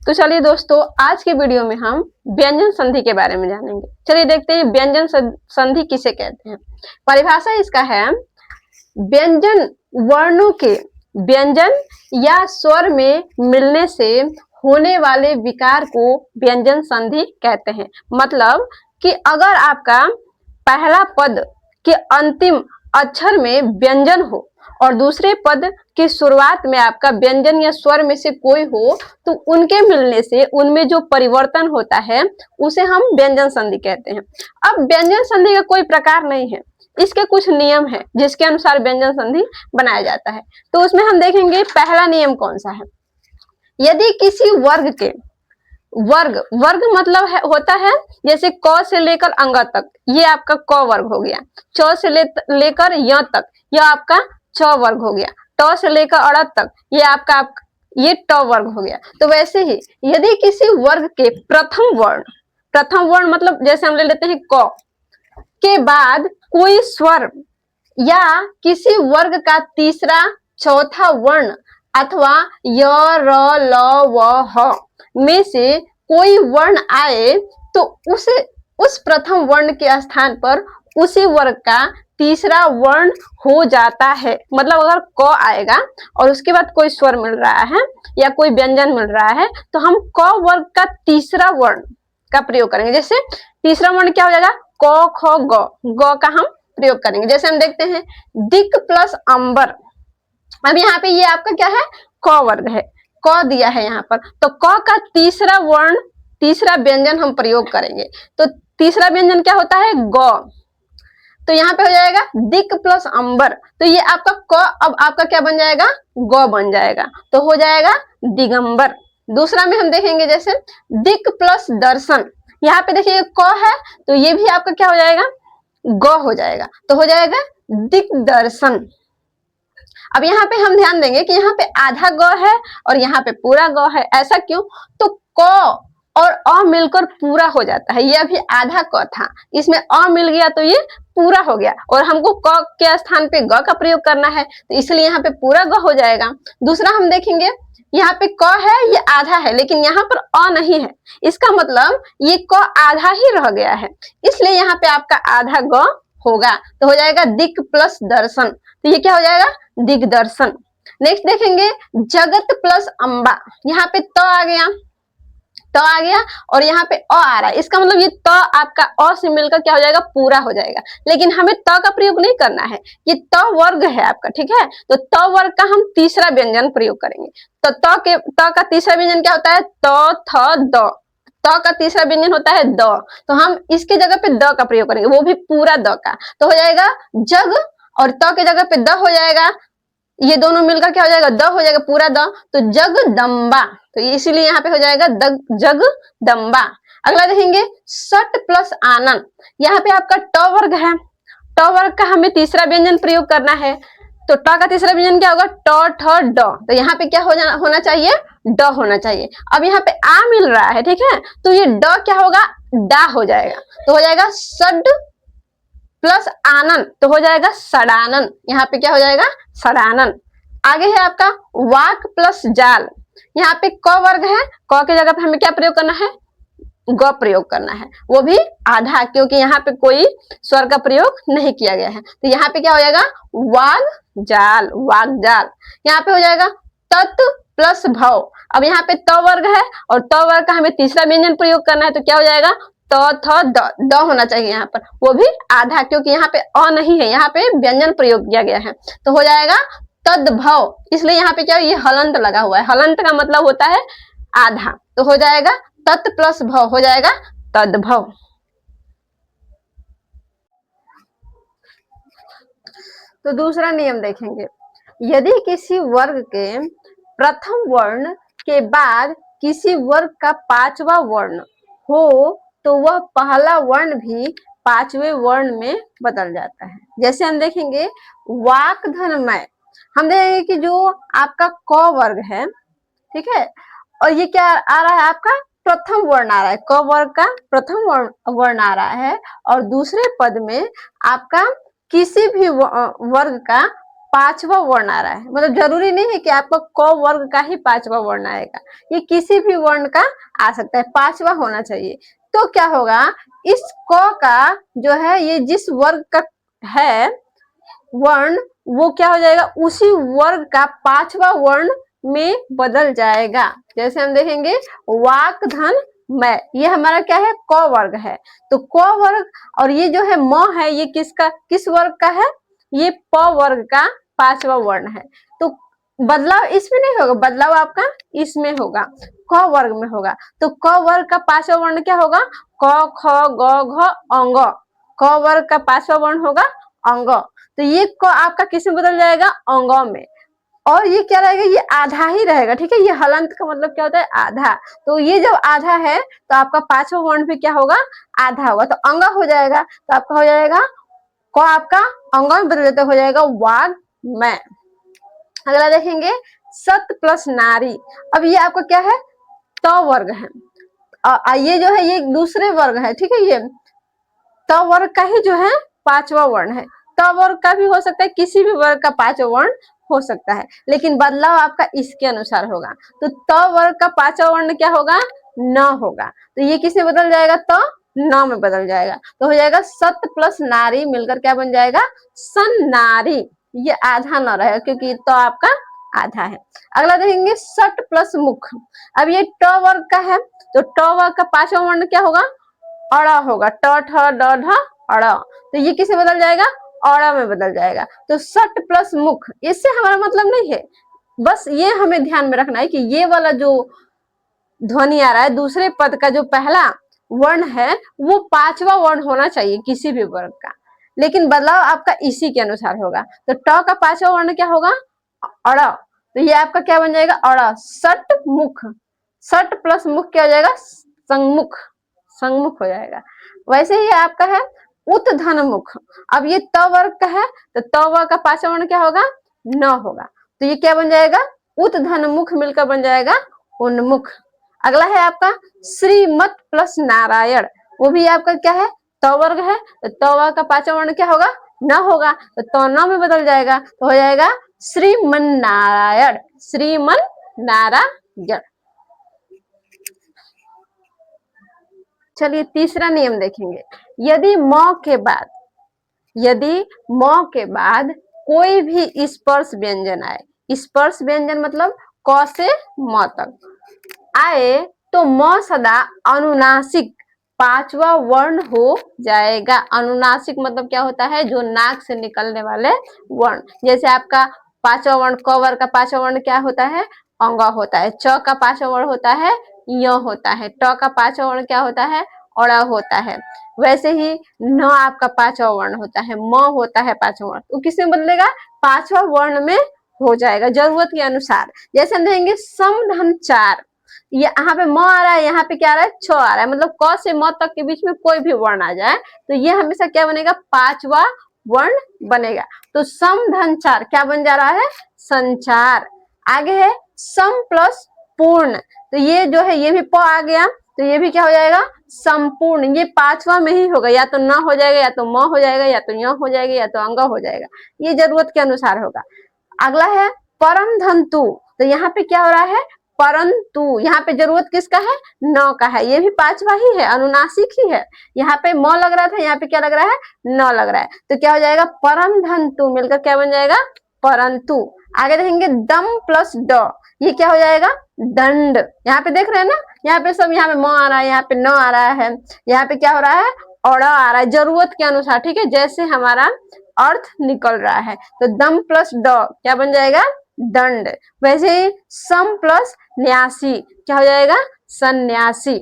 तो चलिए दोस्तों, आज के वीडियो में हम व्यंजन संधि के बारे में जानेंगे। चलिए देखते हैं व्यंजन संधि किसे कहते हैं। परिभाषा इसका है, व्यंजन वर्णों के व्यंजन या स्वर में मिलने से होने वाले विकार को व्यंजन संधि कहते हैं। मतलब कि अगर आपका पहला पद के अंतिम अक्षर में व्यंजन हो और दूसरे पद की शुरुआत में आपका व्यंजन या स्वर में से कोई हो, तो उनके मिलने से उनमें जो परिवर्तन होता है उसे हम व्यंजन संधि कहते हैं। अब व्यंजन संधि का कोई प्रकार नहीं है, इसके कुछ नियम है जिसके अनुसार व्यंजन संधि बनाया जाता है। तो उसमें हम देखेंगे पहला नियम कौन सा है। यदि किसी वर्ग के वर्ग मतलब होता है जैसे क से लेकर अंग तक, ये आपका क वर्ग हो गया। च से लेकर य तक, यह आपका च वर्ग हो गया। ट से लेकर अड़ तक, ये आपका ये ट वर्ग हो गया। तो वैसे ही यदि किसी वर्ग के प्रथम वर्ण मतलब जैसे हम ले लेते हैं क के बाद कोई स्वर या किसी वर्ग का तीसरा चौथा वर्ण अथवा य र ल व ह में से कोई वर्ण आए, तो उस प्रथम वर्ण के स्थान पर उसी वर्ग का तीसरा वर्ण हो जाता है। मतलब अगर क आएगा और उसके बाद कोई स्वर मिल रहा है या कोई व्यंजन मिल रहा है, तो हम क वर्ग का तीसरा वर्ण का प्रयोग करेंगे। जैसे तीसरा वर्ण क्या हो जाएगा, क ख ग का हम प्रयोग करेंगे। जैसे हम देखते हैं दिक प्लस अंबर। अब यहाँ पे ये आपका क्या है, क वर्ग है, क दिया है यहाँ पर, तो क का तीसरा वर्ण तीसरा व्यंजन हम प्रयोग करेंगे। तो तीसरा व्यंजन क्या होता है, ग। तो यहाँ पे हो जाएगा दिक प्लस अंबर, तो ये आपका क अब आपका क्या बन जाएगा, ग बन जाएगा, तो हो जाएगा दिगंबर। दूसरा में हम देखेंगे जैसे दिक प्लस दर्शन। यहाँ पे देखिए क है, तो ये भी आपका क्या हो जाएगा, ग हो जाएगा, तो हो जाएगा दिग्दर्शन। अब यहाँ पे हम ध्यान देंगे कि यहाँ पे आधा ग है और यहाँ पे पूरा ग है। ऐसा क्यों, तो क और अ मिलकर पूरा हो जाता है। यह भी आधा क था, इसमें अ मिल गया तो ये पूरा हो गया, और हमको क के स्थान पे ग का प्रयोग करना है, तो इसलिए यहाँ पे पूरा ग हो जाएगा। दूसरा हम देखेंगे यहाँ पे क है, ये आधा है, लेकिन यहाँ पर अ नहीं है, इसका मतलब ये क आधा ही रह गया है, इसलिए यहाँ पे आपका आधा ग होगा, तो हो जाएगा दिक प्लस दर्शन, तो ये क्या हो जाएगा, दिग्दर्शन। नेक्स्ट देखेंगे जगत प्लस अंबा। यहाँ पे त आ गया और यहाँ पे अ आ रहा है, इसका मतलब ये त आपका अ से मिलकर क्या हो जाएगा, पूरा हो जाएगा। लेकिन हमें त का प्रयोग नहीं करना है, ये त वर्ग है आपका, ठीक है। तो त वर्ग का हम तीसरा व्यंजन प्रयोग करेंगे। तो त का तीसरा व्यंजन क्या होता है, त थ द। त का तीसरा व्यंजन होता है द, तो हम इसके जगह पे द का प्रयोग करेंगे, वो भी पूरा द का, तो हो जाएगा जग, और त के जगह पे द हो जाएगा, ये दोनों मिलकर क्या हो जाएगा, द हो जाएगा, पूरा द, तो जगदम्बा, तो इसीलिए यहाँ पे हो जाएगा जगदम्बा। अगला देखेंगे सट प्लस आनंद। यहाँ पे आपका ट वर्ग है, ट वर्ग का हमें तीसरा व्यंजन प्रयोग करना है, तो ट का तीसरा व्यंजन क्या होगा, ट ठ ड, तो यहाँ पे क्या होना चाहिए, ड होना चाहिए। अब यहाँ पे आ मिल रहा है, ठीक है, तो ये ड क्या होगा, डा हो जाएगा, तो हो जाएगा सड प्लस आनंद, तो हो जाएगा सड़ानन। यहाँ पे क्या हो जाएगा, सड़ानन। आगे है आपका वाक प्लस जाल। यहाँ पे क वर्ग है, क के जगह पे हमें क्या प्रयोग करना है, ग प्रयोग करना है, वो भी आधा, क्योंकि यहाँ पे कोई स्वर का प्रयोग नहीं किया गया है, तो यहाँ पे क्या हो जाएगा, वाग जाल। यहाँ पे हो जाएगा तत् प्लस भव। अब यहाँ पे त वर्ग है और त वर्ग का हमें तीसरा व्यंजन प्रयोग करना है, तो क्या हो जाएगा, त थ द होना चाहिए यहाँ पर, वो भी आधा, क्योंकि यहाँ पे अ नहीं है, यहाँ पे व्यंजन प्रयोग किया गया है, तो हो जाएगा तद्भव। इसलिए यहाँ पे क्या, ये हलंत लगा हुआ है, हलंत का मतलब होता है आधा, तो हो जाएगा तत् प्लस भव, हो जाएगा तद्भव। तो दूसरा नियम देखेंगे, यदि किसी वर्ग के प्रथम वर्ण के बाद किसी वर्ग का पांचवा वर्ण हो, तो वह पहला वर्ण भी पांचवें वर्ण में बदल जाता है। जैसे हम देखेंगे वाक धनमय, हम देखेंगे कि जो आपका क वर्ग है, ठीक है, और ये क्या आ रहा है, आपका प्रथम वर्ण आ रहा है, क वर्ग का प्रथम वर्ण आ रहा है, और दूसरे पद में आपका किसी भी वर्ग का पांचवा वर्ण आ रहा है, मतलब जरूरी नहीं है कि आपका क वर्ग का ही पांचवा वर्ण आएगा, ये किसी भी वर्ण का आ सकता है, पांचवा होना चाहिए। तो क्या होगा, इस क का जो है ये जिस वर्ग का है वर्ण, वो क्या हो जाएगा, उसी वर्ग का पांचवा वर्ण में बदल जाएगा। जैसे हम देखेंगे वाक धन मैं, ये हमारा क्या है, क वर्ग है। तो क वर्ग और ये जो है म है, ये किसका, किस वर्ग का है, ये प वर्ग का पांचवा वर्ण है। तो बदलाव इसमें नहीं होगा, बदलाव आपका इसमें होगा, क वर्ग में होगा। तो क वर्ग का पांचवा वर्ण क्या होगा, क ख ग घ अंग, क वर्ग का पांचवा वर्ण होगा अंग। तो ये क आपका किस में बदल जाएगा, अंगों में। और ये क्या रहेगा, ये आधा ही रहेगा, ठीक है, ये हलंत का मतलब क्या होता है, आधा। तो ये जब आधा है तो आपका पांचवा वर्ण भी क्या होगा, आधा होगा, तो अंग हो जाएगा। तो आपका हो जाएगा क आपका अंगों में बदल जाता हो जाएगा वाग मैं। अगला देखेंगे सत प्लस नारी। अब ये आपका क्या है, त वर्ग है, ये जो है ये दूसरे वर्ग है, ठीक है, ये त वर्ग का ही जो है पांचवा वर्ण है। त वर्ग का भी हो सकता है, किसी भी वर्ग का पांचवा वर्ण हो सकता है, लेकिन बदलाव आपका इसके अनुसार होगा। तो त वर्ग का पांचवा वर्ण क्या होगा, न होगा। तो ये किसमें बदल जाएगा, तो न में बदल जाएगा। तो हो जाएगा सत प्लस नारी मिलकर क्या बन जाएगा, सन्नारी। ये आधा न रहेगा क्योंकि तो आपका आधा है। अगला देखेंगे सट प्लस मुख। अब ये ट वर्ग का है, तो ट वर्ग का पांचवा वर्ण क्या होगा, अड़ा होगा, ट ठ ड ढ अड़ा। तो ये किसे बदल जाएगा, अड़ा में बदल जाएगा। तो सट प्लस मुख, इससे हमारा मतलब नहीं है, बस ये हमें ध्यान में रखना है कि ये वाला जो ध्वनि आ रहा है, दूसरे पद का जो पहला वर्ण है वो पांचवा वर्ण होना चाहिए किसी भी वर्ग का, लेकिन बदलाव आपका इसी के अनुसार होगा। तो ट का पांचवा वर्ण क्या होगा, अड़ा। तो ये आपका क्या बन जाएगा, अड़ा। सट मुख, सट प्लस मुख क्या हो जाएगा, संगमुख, संगमुख हो जाएगा। वैसे ही आपका है उत धन मुख। अब ये त वर्ग का है, तो त वर्ग का पांचवा वर्ण क्या होगा, न होगा। तो ये क्या बन जाएगा, उत धन मुख मिलकर बन जाएगा उन्मुख। अगला है आपका श्रीमत प्लस नारायण। वो भी आपका क्या है, त वर्ग है, तो त वर्ग का पांचवा वर्ण क्या होगा, न होगा। तो त न में बदल जाएगा, तो हो जाएगा श्रीमन नारायण, श्रीमन नारायण। चलिए तीसरा नियम देखेंगे। यदि म के बाद, यदि म के बाद कोई भी स्पर्श व्यंजन आए, स्पर्श व्यंजन मतलब क से म तक आए, तो म सदा अनुनासिक पांचवा वर्ण हो जाएगा। अनुनासिक मतलब क्या होता है, जो नाक से निकलने वाले वर्ण। जैसे आपका पांचवा वर्ण, क वर्ग का पांचवा वर्ण क्या होता है, अंग होता है। च का पांचवा वर्ण होता है य होता है। ट का पांचवा वर्ण क्या होता है, अड़ा होता है। वैसे ही न आपका पांचवा वर्ण होता है, म होता है पांचवा वर्ण। तो किसमें बदलेगा, पांचवा वर्ण में हो जाएगा जरूरत के अनुसार। जैसे हम देखेंगे सम धन चार, यहाँ पे म आ रहा है, यहाँ पे क्या आ रहा है, छ आ रहा है, मतलब क से म तक के बीच में कोई भी वर्ण आ जाए तो ये हमेशा क्या बनेगा, पांचवा वर्ण बनेगा। तो सम धन चार क्या बन जा रहा है, संचार। आगे है सम प्लस पूर्ण, तो ये जो है ये भी प आ गया, तो ये भी क्या हो जाएगा, संपूर्ण। ये पांचवा में ही होगा, या तो न हो जाएगा, या तो म हो जाएगा, या तो य हो जाएगा, या तो अंग हो जाएगा। ये जरूरत के अनुसार होगा। अगला है परम धंतु। तो यहाँ पे क्या हो रहा है, परंतु। यहाँ पे जरूरत किसका है, न का है। ये भी पांचवा ही है, अनुनासिक ही है। यहाँ पे म लग रहा था, यहाँ पे क्या लग रहा है, न लग रहा है। तो क्या हो जाएगा, परम धंतु मिलकर क्या बन जाएगा, परंतु। आगे देखेंगे दम प्लस ड, ये क्या हो जाएगा, दंड। यहाँ पे देख रहे हैं ना, यहाँ पे सब, यहाँ पे म आ रहा है, यहाँ पे न आ रहा है, यहाँ पे क्या हो रहा है, अड़ा आ रहा है, जरूरत के अनुसार, ठीक है, जैसे हमारा अर्थ निकल रहा है। तो दम प्लस ड क्या बन जाएगा, दंड। वैसे ही सम प्लस न्यासी क्या हो जाएगा, सन्यासी।